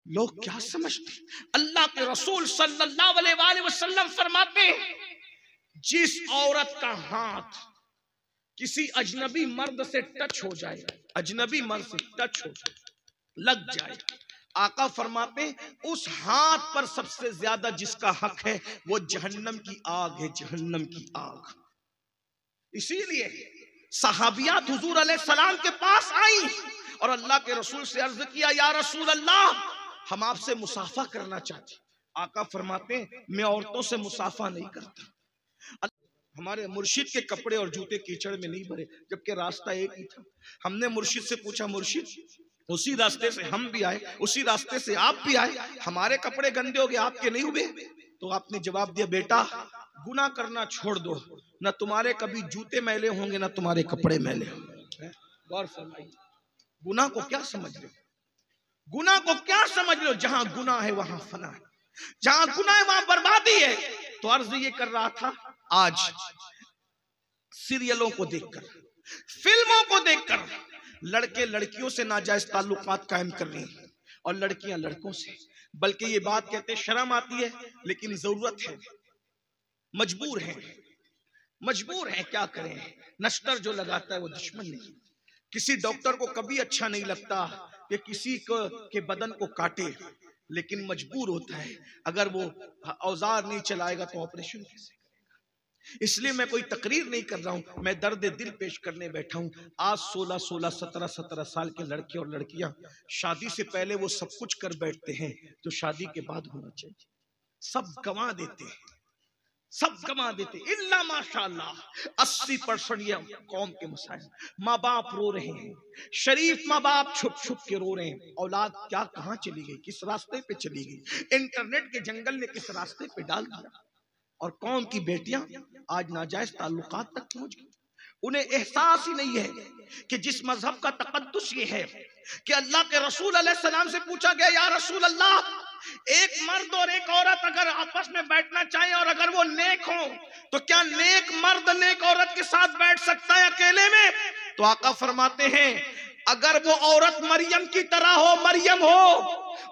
लोग क्या समझते? अल्लाह के रसूल सल्लल्लाहु अलैहि वसल्लम फरमाते हैं, जिस औरत का हाथ किसी अजनबी मर्द से टच हो जाए, अजनबी मर्द से टच हो जाए, लग जाए, आका फरमाते हैं उस हाथ पर सबसे ज्यादा जिसका हक है वो जहन्नम की आग है, जहन्नम की आग। इसीलिए सहाबियात हुजूर अलैहि सलाम के पास आई और अल्लाह के रसूल से अर्ज किया, या रसूल अल्लाह, हम आपसे मुसाफा करना चाहते। आका फरमाते हैं मैं औरतों से मुसाफा नहीं करता। हमारे मुर्शिद के कपड़े और जूते कीचड़ में नहीं भरे, जबकि रास्ता एक ही था। हमने मुर्शिद से पूछा, मुर्शिद उसी रास्ते से हम भी आए, उसी रास्ते से आप भी आए, हमारे कपड़े गंदे हो गए, आपके नहीं हुए? तो आपने जवाब दिया, बेटा गुनाह करना छोड़ दो, ना तुम्हारे कभी जूते मैले होंगे ना तुम्हारे कपड़े मैले होंगे। गौर फरमाइए, गुनाह को क्या समझ रहे हो? गुनाह को क्या समझ लो? जहां गुनाह है वहां फना है, जहां गुनाह है वहां बर्बादी है। तो अर्ज ये कर रहा था, आज सीरियलों को देखकर, फिल्मों को देखकर लड़के लड़कियों से नाजायज ताल्लुकात कायम कर रहे हैं और लड़कियां लड़कों से। बल्कि ये बात कहते शर्म आती है, लेकिन जरूरत है, मजबूर है, मजबूर है, क्या करें। नश्तर जो लगाता है वो दुश्मन नहीं। किसी डॉक्टर को कभी अच्छा नहीं लगता कि किसी के बदन को काटे, लेकिन मजबूर होता है। अगर वो औजार नहीं चलाएगा तो ऑपरेशन कैसे करेगा। इसलिए मैं कोई तकरीर नहीं कर रहा हूं, मैं दर्द दिल पेश करने बैठा हूं। आज 16-16, 17-17 साल के लड़के और लड़कियां शादी से पहले वो सब कुछ कर बैठते हैं जो शादी के बाद होना चाहिए। सब गंवा देते हैं, सब गंवा देते, इल्ला माशाअल्लाह 80% ये कौम के मसाइल। माँ बाप रो रहे हैं, शरीफ माँ बाप छुप छुप के रो रहे हैं। औलाद क्या कहाँ चली गई, किस रास्ते पे चली गई, इंटरनेट के जंगल ने किस रास्ते पे डाल दिया। और कौम की बेटियां आज नाजायज ताल्लुकात तक पहुंच गई। उन्हें एहसास ही नहीं है कि जिस मजहब का तकद्दुस ये है कि अल्लाह के रसूल अलैहि सलाम से पूछा गया, या रसूल अल्लाह, एक मर्द और एक औरत अगर आपस में बैठना चाहे और अगर वो नेक हो तो क्या नेक मर्द नेक औरत के साथ बैठ सकता है अकेले में? तो आका फरमाते हैं, अगर वो औरत मरियम की तरह हो, मरियम हो,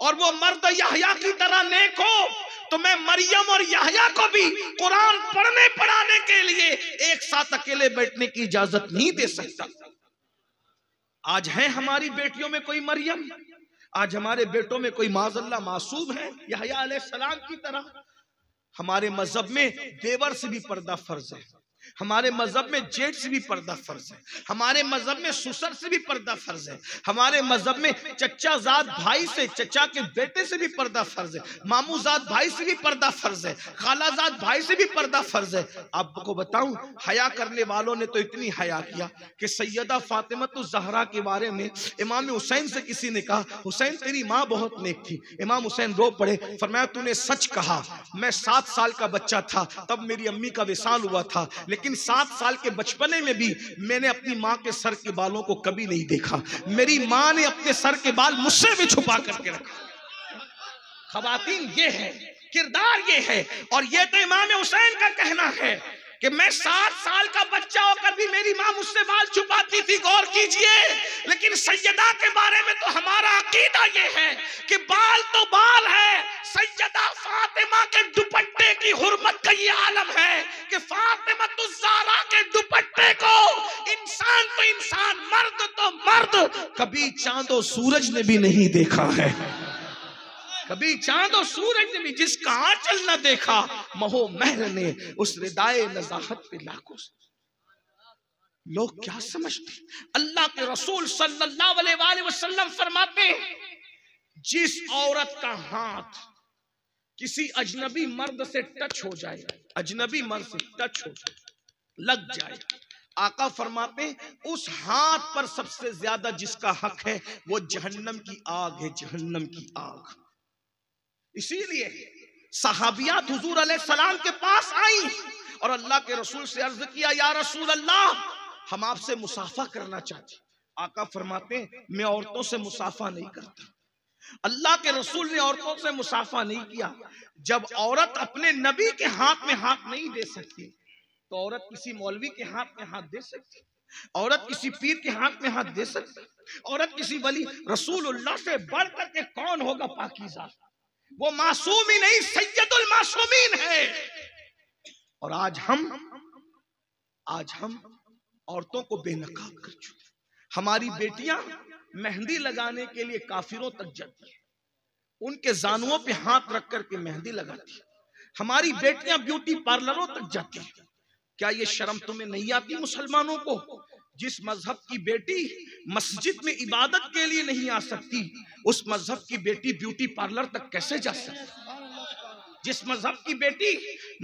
और वो मर्द यहया की तरह नेक हो, तो मैं मरियम और यहया को भी कुरान पढ़ने पढ़ाने के लिए एक साथ अकेले बैठने की इजाजत नहीं दे सकता। आज है हमारी बेटियों में कोई मरियम, आज हमारे बेटों में कोई माज़अल्लाह मासूम है यहया अलैहिस्सलाम की तरह। हमारे मजहब में देवर से भी पर्दा फर्ज है, हमारे मजहब में जेठ से भी पर्दा फर्ज है, हमारे मजहब में ससुर से भी पर्दा फर्ज है, हमारे मजहब में चचाजाद भाई से, चचा के बेटे से भी पर्दा फर्ज है, मामूजाद भाई से भी पर्दा फर्ज है, खालाजाद भाई से भी पर्दा फर्ज है। आपको बताऊं, हया करने वालों ने तो इतनी हया किया कि सैयदा फातिमतुज़ ज़हरा के बारे में इमाम हुसैन से किसी ने कहा, हुसैन तेरी माँ बहुत नेक थी। इमाम हुसैन रो पड़े, फरमाया तूने सच कहा, मैं 7 साल का बच्चा था तब मेरी अम्मी का विसाल हुआ था, लेकिन 7 साल के बचपने में भी मैंने अपनी माँ के सर के बालों को कभी नहीं देखा। मेरी माँ ने अपने सर के बाल मुझसे भी छुपा करके रखा। खवातीन ये है, किरदार ये है। और ये तो इमाम हुसैन का कहना है कि मैं 7 साल का बच्चा होकर भी मेरी माँ मुझसे बाल छुपाती थी। गौर कीजिए, लेकिन सैयदा के बारे में तो हमारा अकीदा ये है कि बाल तो बाल है। सैयदा फातिमा के दुपट्टे की हुर्मत का ये आलम है कि फातिमतुज़ ज़हरा के दुपट्टे को इंसान तो इंसान, मर्द तो मर्द कभी चांदो सूरज ने भी नहीं देखा है, कभी चांद और सूरज ने भी जिसका आंचल न देखा, महो महर ने उस रिदाए नज़ाहत पे लाखों। लोग क्या समझते? अल्लाह के रसूल सल्लल्लाहु अलैहि वसल्लम फरमाते हैं, जिस औरत का हाथ किसी अजनबी मर्द से टच हो जाए, अजनबी मर्द से टच हो जाए, लग जाए, आका फरमाते हैं उस हाथ पर सबसे ज्यादा जिसका हक है वो जहन्नम की आग है, जहन्नम की आग। इसीलिए सहाबियात हुजूर अलैहि सलाम के पास आई और अल्लाह के रसूल से अर्ज किया, या रसूल अल्लाह, हम आपसे मुसाफा करना चाहते। आका फरमाते हैं मैं औरतों से मुसाफा नहीं करता। अल्लाह के रसूल ने औरतों से मुसाफा नहीं किया। जब औरत अपने नबी के हाथ में हाथ नहीं दे सकती तो औरत किसी मौलवी के हाथ में हाथ दे सकती। औरत किसी पीर के हाथ में हाथ दे सकती, औरत किसी वली रसूलुल्लाह से बढ़ करके कौन होगा पाकीज़ा? वो मासूम ही नहीं, सैयदुल मासूमीन है। और आज हम औरतों को बेनकाब कर चुके। हमारी बेटियां मेहंदी लगाने के लिए काफिरों तक जाती है, उनके जानुओं पे हाथ रख करके मेहंदी लगाती है। हमारी बेटियां ब्यूटी पार्लरों तक जाती है। क्या ये शर्म तुम्हें नहीं आती मुसलमानों को? जिस मजहब की बेटी मस्जिद में इबादत के लिए नहीं आ सकती, उस मजहब की बेटी ब्यूटी पार्लर तक कैसे जा सकती? जिस मजहब की बेटी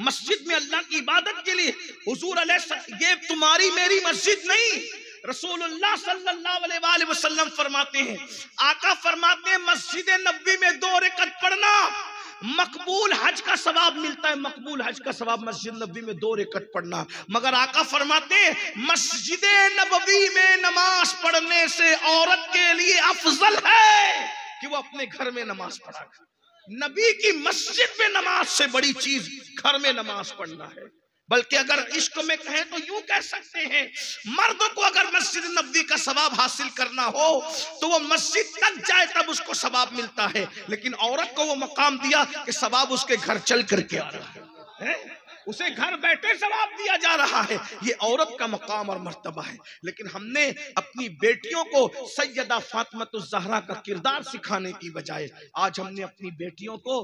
मस्जिद में अल्लाह की इबादत के लिए, हुजूर ये तुम्हारी मेरी मस्जिद नहीं, रसूलुल्लाह सल्लल्लाहु अलैहि वसल्लम फरमाते हैं, आका फरमाते हैं मस्जिद नबवी में 2 रकात पढ़ना मकबूल हज का सवाब मिलता है। मकबूल हज का सवाब मस्जिद नबवी में 2 रकात पढ़ना। मगर आका फरमाते हैं मस्जिद नबवी में नमाज पढ़ने से औरत के लिए अफजल है कि वो अपने घर में नमाज पढ़ा। नबी की मस्जिद में नमाज से बड़ी चीज घर में नमाज पढ़ना है। बल्कि अगर इश्क में कहें तो यूं कह सकते हैं, मर्द को अगर मस्जिद नबवी का सवाब हासिल करना हो तो वो मस्जिद तक जाए तब उसको सवाब मिलता है, लेकिन औरत को वो मकाम दिया कि सवाब उसके घर चल करके आ रहा है, उसे घर बैठे सवाब दिया जा रहा है। ये औरत का मकाम और मर्तबा है। लेकिन हमने अपनी बेटियों को सैयदा फातिमातुज़ ज़हरा का किरदार सिखाने की बजाय आज हमने अपनी बेटियों को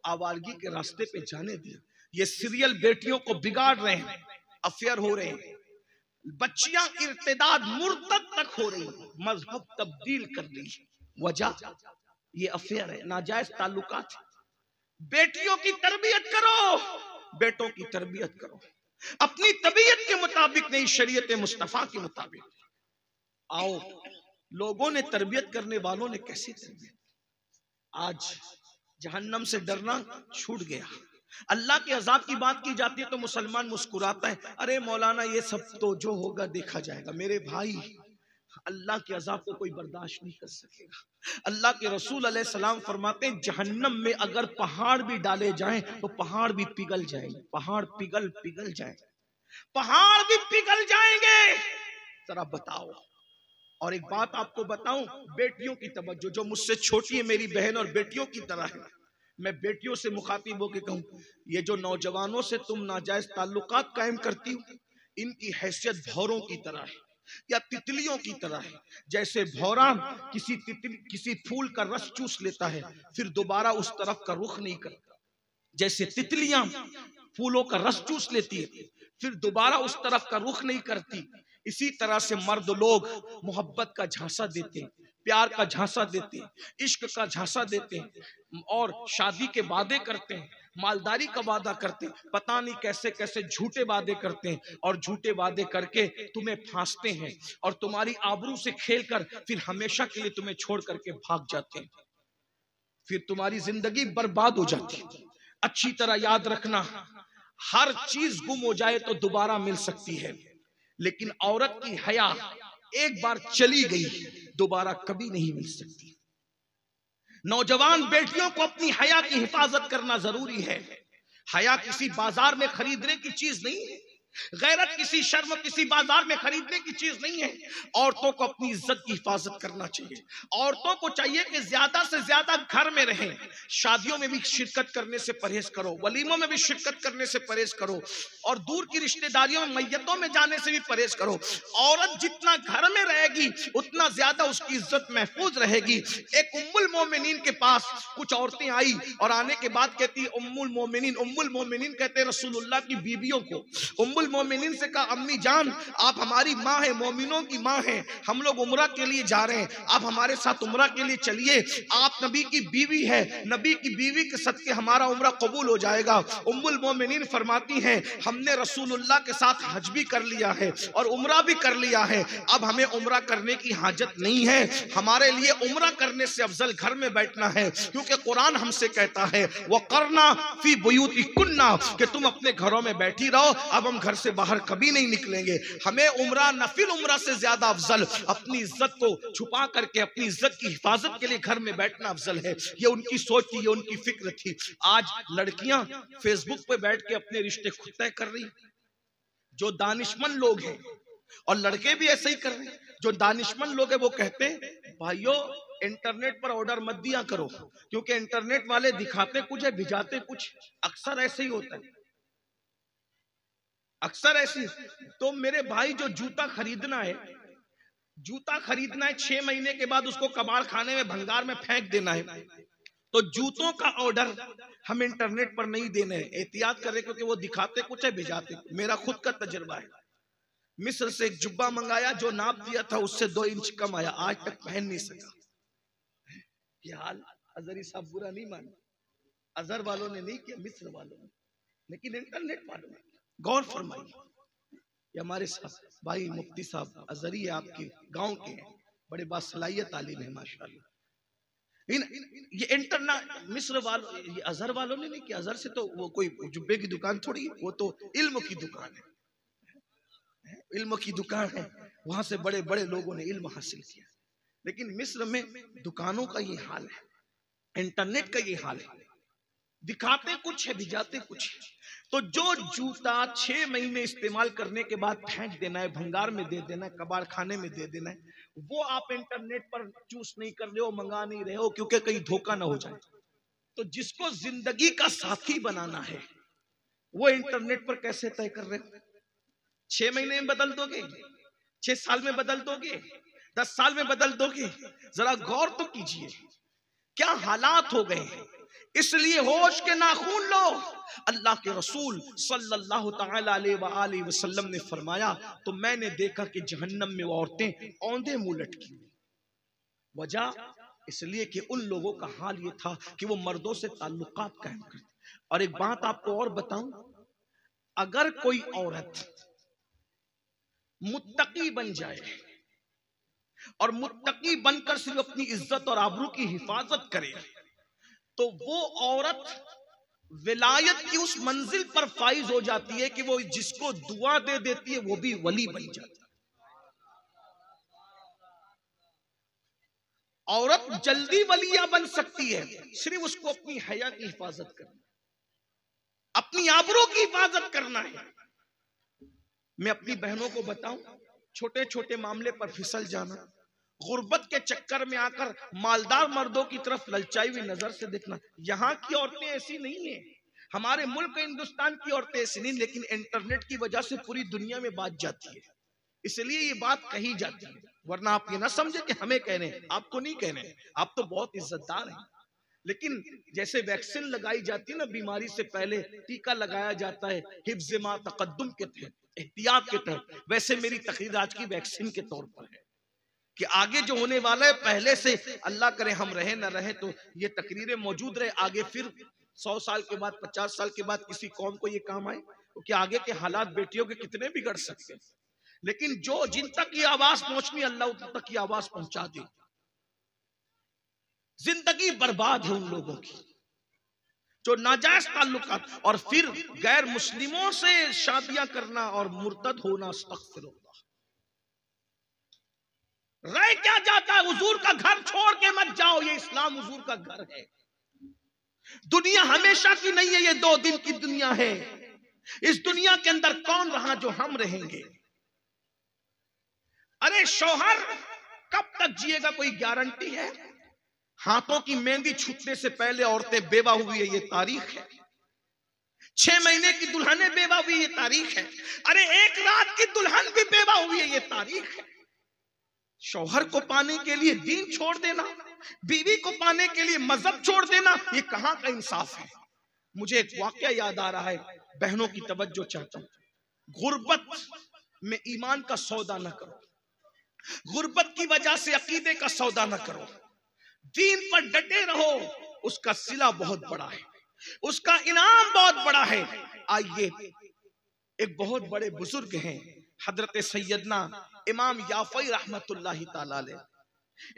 आवारगी के रास्ते पे जाने दिया। ये सीरियल बेटियों को बिगाड़ रहे हैं, अफेयर हो रहे हैं, बच्चियां इर्तिदाद मुर्तद तक हो रही, मजहब तब्दील कर ली। वजह ये अफेयर है, नाजायज ताल्लुकात। बेटियों की तरबियत करो, बेटों की तरबियत करो, अपनी तबीयत के मुताबिक नहीं, शरीयत मुस्तफा के मुताबिक। आओ, लोगों ने तरबियत करने वालों ने कैसी तरबियत, आज जहन्नम से डरना छूट गया। अल्लाह के अजाब की बात की जाती है तो मुसलमान मुस्कुराता है, अरे मौलाना ये सब तो जो होगा देखा जाएगा। मेरे भाई, अल्लाह के अजाब को कोई बर्दाश्त नहीं कर सकेगा। अल्लाह के रसूल अलैहिस्सलाम फरमाते हैं जहन्नम में अगर पहाड़ भी डाले जाएं तो पहाड़ भी पिघल जाएंगे, पहाड़ पिघल जाएंगे, पहाड़ भी पिघल जाएंगे। जरा बताओ। और एक बात आपको बताऊं, बेटियों की तवज्जो, जो मुझसे छोटी है मेरी बहन और बेटियों की तरह है, मैं बेटियों से मुखातिब होकर कहूं, ये जो नौजवानों से तुम नाजायज ताल्लुकात कायम करती हो, इनकी हैसियत भौरों की तरह है या तितलियों की तरह है। जैसे भौरा किसी फूल का रस चूस लेता है फिर दोबारा उस तरफ का रुख नहीं करता, जैसे तितलियां फूलों का रस चूस लेती है फिर दोबारा उस तरफ का रुख नहीं करती, इसी तरह से मर्द लोग मोहब्बत का झांसा देते हैं, प्यार का झांसा देते हैं, इश्क का झांसा देते हैं और शादी के वादे करते हैं, मालदारी का वादा करते हैं, पता नहीं कैसे कैसे झूठे वादे करते हैं और झूठे वादे करके तुम्हें फांसते हैं और तुम्हारी आबरू से खेलकर फिर हमेशा के लिए तुम्हें छोड़ करके भाग जाते हैं, फिर तुम्हारी जिंदगी बर्बाद हो जाती है। अच्छी तरह याद रखना, हर चीज गुम हो जाए तो दोबारा मिल सकती है, लेकिन औरत की हया एक बार चली गई दोबारा कभी नहीं मिल सकती। नौजवान बेटियों को अपनी हया की हिफाजत करना जरूरी है। हया किसी बाजार में खरीदने की चीज नहीं है, गैरत किसी शर्म किसी बाजार में खरीदने की चीज नहीं है। औरतों को अपनी इज्जत की हिफाजत करना चाहिए। औरतों को चाहिए कि ज्यादा से ज्यादा घर में रहें, शादियों में भी शिरकत करने से परहेज करो, वलीमों में भी शिरकत करने से परहेज करो और दूर की रिश्तेदारियों में मैयतों में जाने से भी परहेज करो। औरत जितना घर में रहेगी उतना ज्यादा उसकी इज्जत महफूज रहेगी। एक उम्मुल मोमिनीन के पास कुछ औरतें आई और आने के बाद कहती है उम्मुल मोमिनीन कहते हैं रसूलुल्लाह की बीवियों को। उम्मुल मोमिनीन से कहा अम्मी जान आप हमारी माँ है, मोमिनों की माँ है, हम लोग उम्रा के लिए जा रहे हैं, आप हमारे साथ उम्रा के लिए चलिए, आप नबी की बीवी है, नबी की बीवी के सदके हमारा उम्रा कबूल हो जाएगा। उम्मुल मोमिनीन फरमाती हैं हमने रसूलुल्लाह के साथ हज भी कर लिया है और उम्रा भी कर लिया है, अब हमें उम्रा करने की हाजत नहीं है, हमारे लिए उम्रा करने से अफजल घर में बैठना है, क्योंकि कुरान हमसे कहता है वो करना फी बुयूतिकुन्ना कि तुम अपने घरों में बैठी रहो, अब हम घर से बाहर कभी नहीं निकलेंगे। हमें उम्रा नफिल उम्रा से ज्यादा अफजल अपनी इज्जत को छुपा करके अपनी इज्जत की हिफाजत के लिए घर में बैठना अफजल है। ये उनकी सोच थी, ये उनकी फिक्र थी। आज लड़कियां फेसबुक पे बैठ के अपने रिश्ते खुद तय कर रही। जो दानिशमंद लोग हैं और लड़के भी ऐसे ही कर रहे हैं। जो दानिशमंद लोग हैं वो कहते हैं भाइयों इंटरनेट पर ऑर्डर मत दिया करो, क्योंकि इंटरनेट वाले दिखाते कुछ है भिजाते कुछ। अक्सर ऐसे ही होता है, अक्सर ऐसी। तो मेरे भाई जो जूता खरीदना है, 6 महीने के बाद उसको कबाड़ खाने में भंगार में फेंक देना है, तो जूतों का ऑर्डर हम इंटरनेट पर नहीं देने हैं, एहतियात करें, क्योंकि वो दिखाते कुछ है भिजाते। मेरा खुद का तजुर्बा है, मिस्र से एक जुब्बा मंगाया, जो नाप दिया था उससे 2 इंच कम आया, आज तक पहन नहीं सका। ये हाल अजहरी साहब बुरा नहीं माने, अजहर वालों ने नहीं किया, मिस्र वालों ने, लेकिन इंटरनेट वालों ने। गौर फरमाइए, ये हमारे साथ भाई मुफ्ती साहब अजहरी है, आपके गांव के हैं, बड़े बासलाहियत तालीम है माशाल्लाह। ये इंटरनेट मिस्र वालों, ये अजहर वालों ने नहीं किया। अजहर से तो वो कोई जुब्बे की दुकान थोड़ी है, वो तो इल्म की दुकान है, इल्म की दुकान है, वहां से बड़े बड़े लोगों ने इल्म हासिल किया। लेकिन मिस्र में दुकानों का ये हाल है, इंटरनेट का ये हाल है, दिखाते कुछ है भिजाते कुछ है। तो जो जूता 6 महीने इस्तेमाल करने के बाद फेंक देना है, भंगार में दे देना है, कबाड़ खाने में दे देना है, वो आप इंटरनेट पर चूज नहीं कर रहे हो, मंगा नहीं रहे हो, क्योंकि कहीं धोखा ना हो जाए। तो जिसको जिंदगी का साथी बनाना है वो इंटरनेट पर कैसे तय कर रहे हो? 6 महीने में बदल दोगे, 6 साल में बदल दोगे, 10 साल में बदल दोगे? जरा गौर तो कीजिए क्या हालात हो गए हैं। इसलिए होश के नाखून लो। अल्लाह के रसूल सल्लल्लाहु तआला अलैहि वसल्लम ने फरमाया, तो मैंने देखा कि जहन्नम में वो औरतें औंधे मुंह लटकी हुई। वजह इसलिए कि उन लोगों का हाल ये था कि वो मर्दों से ताल्लुकात कायम करते। और एक बात आपको और बताऊं, अगर कोई औरत मुत्तकी बन जाए और मुत्तकी बनकर सिर्फ अपनी इज्जत और आबरू की हिफाजत करे, तो वो औरत विलायत की उस मंजिल पर फाइज हो जाती है कि वो जिसको दुआ दे देती है वो भी वली बन जाती है। औरत जल्दी वलिया बन सकती है, सिर्फ उसको अपनी हया की हिफाजत करना, अपनी आबरू की हिफाजत करना है। मैं अपनी बहनों को बताऊं, छोटे छोटे मामले पर फिसल जाना, गुर्बत के चक्कर में आकर मालदार मर्दों की तरफ ललचाई हुई नजर से देखना। यहाँ की औरतें ऐसी नहीं है, हमारे मुल्क हिंदुस्तान की औरतें ऐसी नहीं, लेकिन इंटरनेट की वजह से पूरी दुनिया में बात जाती है, इसलिए ये बात कही जाती है। वरना आप ये ना समझे कि हमें कह रहे हैं, आपको नहीं कह रहे हैं, आप तो बहुत इज्जतदार हैं। लेकिन जैसे वैक्सीन लगाई जाती है ना, बीमारी से पहले टीका लगाया जाता है हिफ्ज़ मा तक़द्दुम के तहत, एहतियात के तहत, वैसे मेरी तकरीर आज की वैक्सीन के तौर पर है कि आगे जो होने वाला है पहले से, अल्लाह करे हम रहे ना रहे तो ये तकरीरें मौजूद रहे, आगे फिर 100 साल के बाद, 50 साल के बाद किसी कौम को ये काम आए, क्योंकि आगे के हालात बेटियों के कितने बिगड़ सकते हैं। लेकिन जो जिन तक ये आवाज पहुंचनी, अल्लाह उन तक ये आवाज पहुंचा दे। जिंदगी बर्बाद है उन लोगों की जो नाजायज ताल्लुकात और फिर गैर मुस्लिमों से शादियां करना और मुर्तद होना। अस्तगफिरुल्लाह, रह क्या जाता है? हुजूर का घर छोड़ के मत जाओ, ये इस्लाम हुजूर का घर है। दुनिया हमेशा की नहीं है, ये 2 दिन की दुनिया है। इस दुनिया के अंदर कौन रहा जो हम रहेंगे? अरे शौहर कब तक जिएगा कोई गारंटी है? हाथों की मेहंदी छूटने से पहले औरतें बेवा हुई है, ये तारीख है। 6 महीने की दुल्हनें बेवा हुई, ये तारीख है। अरे 1 रात की दुल्हन भी बेवा हुई है, ये तारीख है। शौहर को पाने के लिए दीन छोड़ देना, बीवी को पाने के लिए मजहब छोड़ देना, ये कहां का इंसाफ है? मुझे एक वाकया याद आ रहा है, बहनों की तवज्जो चाहता हूं। गुर्बत में ईमान का सौदा न करो, गुर्बत की वजह से अकीदे का सौदा न करो, दीन पर डटे रहो, उसका सिला बहुत बड़ा है, उसका इनाम बहुत बड़ा है। आइए, एक बहुत बड़े बुजुर्ग हैं हजरत सैयदना इमाम याफई रहमतुल्लाहि ताला अलैह।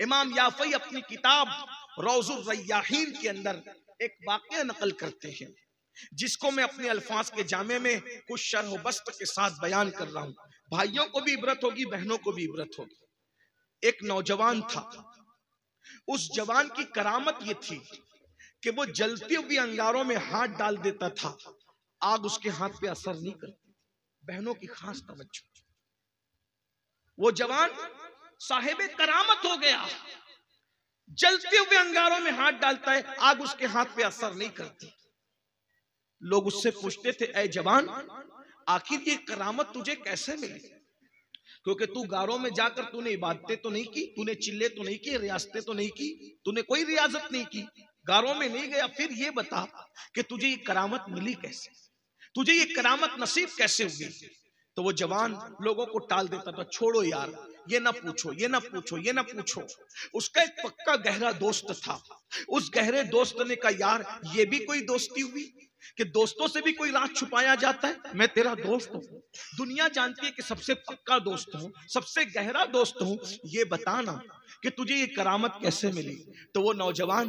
इमाम याफई अपनी किताब रौजुर रैयाहीन के अंदर एक वाकया नकल करते हैं, जिसको मैं अपने अल्फाज के जामे में कुछ शरह बस्त के साथ बयान कर रहा हूं। भाइयों को भी इबरत होगी, बहनों को भी इबरत होगी। एक नौजवान था, उस जवान की करामत ये थी कि वो जलती हुई अंगारों में हाथ डाल देता था, आग उसके हाथ पे असर नहीं करती। बहनों की खास तवज्जो, वो जवान साहिबे करामत हो गया, जलते हुए अंगारों में हाथ डालता है, आग उसके हाथ पे असर नहीं करती। लोग उससे पूछते थे, ऐ जवान, आखिर ये करामत तुझे कैसे मिली? क्योंकि तू गारों में जाकर तूने इबादतें तो नहीं की, तूने चिल्ले तो नहीं किए, रियासतें तो नहीं की, तूने कोई रियाजत नहीं की, गारों में नहीं गया, फिर ये बता कि तुझे ये करामत मिली कैसे, तुझे ये करामत नसीब कैसे हुई? तो वो जवान लोगों को टाल देता था, छोड़ो यार, ये ना पूछो, ये ना पूछो, ये ना पूछो। उसका एक पक्का गहरा दोस्त था, उस गहरे दोस्त ने कहा, यार ये भी कोई दोस्ती हुई कि दोस्तों से भी कोई राज छुपाया जाता है? मैं तेरा दोस्त हूं, दुनिया जानती है कि सबसे पक्का दोस्त हूं, सबसे गहरा दोस्त हूं, ये बताना कि तुझे ये करामत कैसे मिली? तो वो नौजवान